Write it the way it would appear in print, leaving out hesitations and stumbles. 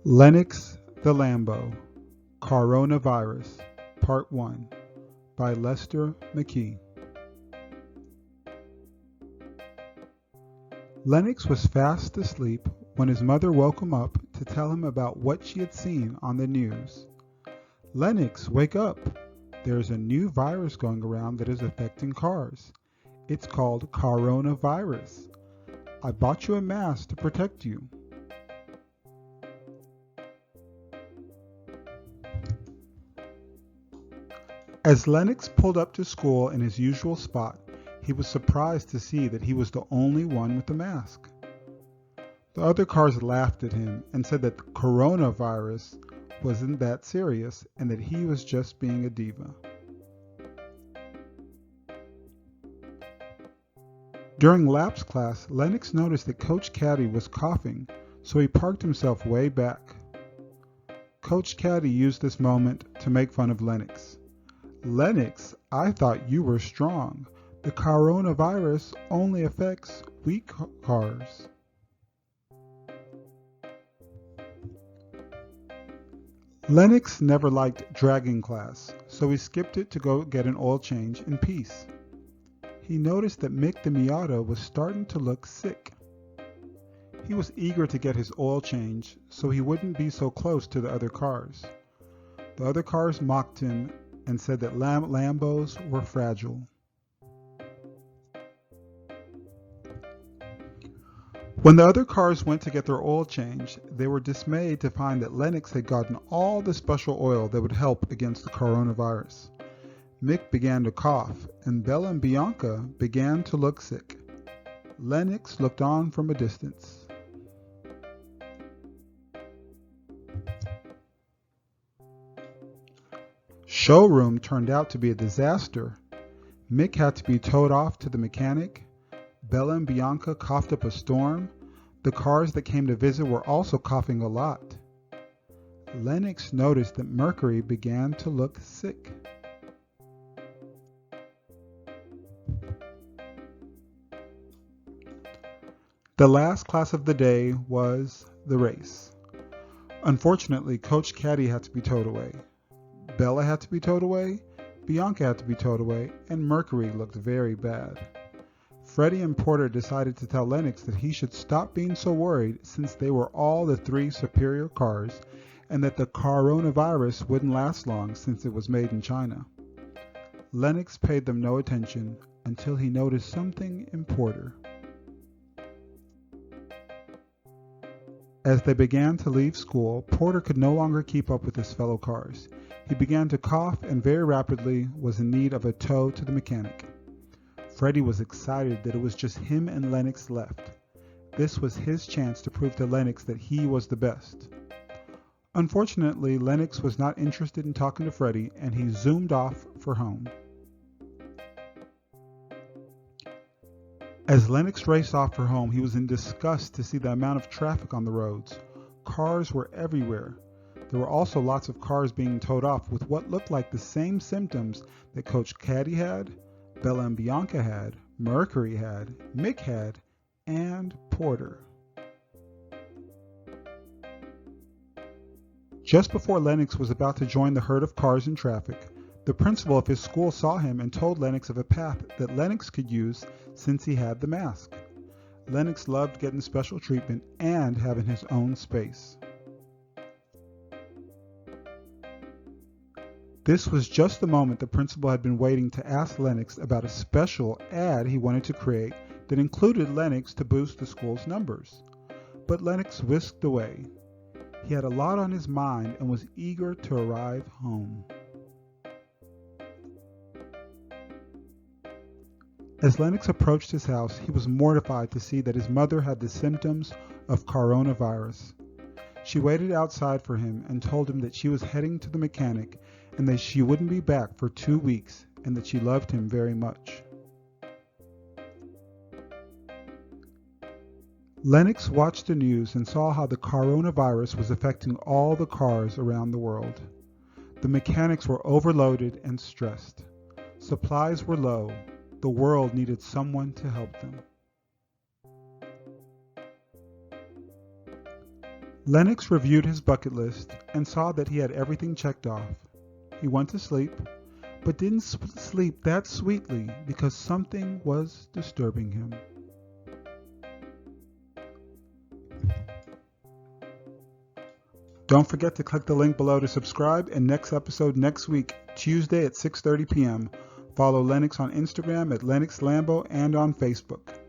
Lennox the Lambo, Caronavirus, Part 1, by Lester McKee. Lennox was fast asleep when his mother woke him up to tell him about what she had seen on the news. "Lennox, wake up! There's a new virus going around that is affecting cars. It's called Caronavirus. I bought you a mask to protect you." As Lennox pulled up to school in his usual spot, he was surprised to see that he was the only one with the mask. The other cars laughed at him and said that the coronavirus wasn't that serious and that he was just being a diva. During Lap's class, Lennox noticed that Coach Caddy was coughing, so he parked himself way back. Coach Caddy used this moment to make fun of Lennox. "Lennox, I thought you were strong. The coronavirus only affects weak cars." Lennox never liked dragging class, so he skipped it to go get an oil change in peace. He noticed that Mick the Miata was starting to look sick. He was eager to get his oil change so he wouldn't be so close to the other cars. The other cars mocked him and said that Lambos were fragile. When the other cars went to get their oil changed, they were dismayed to find that Lennox had gotten all the special oil that would help against the coronavirus. Mick began to cough, and Bella and Bianca began to look sick. Lennox looked on from a distance. Showroom turned out to be a disaster. Mick had to be towed off to the mechanic. Bella and Bianca coughed up a storm. The cars that came to visit were also coughing a lot. Lennox noticed that Mercury began to look sick. The last class of the day was the race. Unfortunately, Coach Caddy had to be towed away. Bella had to be towed away, Bianca had to be towed away, and Mercury looked very bad. Freddie and Porter decided to tell Lennox that he should stop being so worried since they were all the three superior cars and that the coronavirus wouldn't last long since it was made in China. Lennox paid them no attention until he noticed something in Porter. As they began to leave school, Porter could no longer keep up with his fellow cars. He began to cough and very rapidly was in need of a tow to the mechanic. Freddie was excited that it was just him and Lennox left. This was his chance to prove to Lennox that he was the best. Unfortunately, Lennox was not interested in talking to Freddie and he zoomed off for home. As Lennox raced off for home, he was in disgust to see the amount of traffic on the roads. Cars were everywhere. There were also lots of cars being towed off with what looked like the same symptoms that Coach Caddy had, Bella and Bianca had, Mercury had, Mick had, and Porter. Just before Lennox was about to join the herd of cars in traffic, the principal of his school saw him and told Lennox of a path that Lennox could use since he had the mask. Lennox loved getting special treatment and having his own space. This was just the moment the principal had been waiting to ask Lennox about a special ad he wanted to create that included Lennox to boost the school's numbers. But Lennox whisked away. He had a lot on his mind and was eager to arrive home. As Lennox approached his house, he was mortified to see that his mother had the symptoms of coronavirus. She waited outside for him and told him that she was heading to the mechanic and that she wouldn't be back for 2 weeks and that she loved him very much. Lennox watched the news and saw how the coronavirus was affecting all the cars around the world. The mechanics were overloaded and stressed. Supplies were low. The world needed someone to help them. Lennox reviewed his bucket list and saw that he had everything checked off. He went to sleep, but didn't sleep that sweetly because something was disturbing him. Don't forget to click the link below to subscribe, and next episode next week, Tuesday at 6:30 p.m. Follow Lennox on Instagram at Lennox Lambo and on Facebook.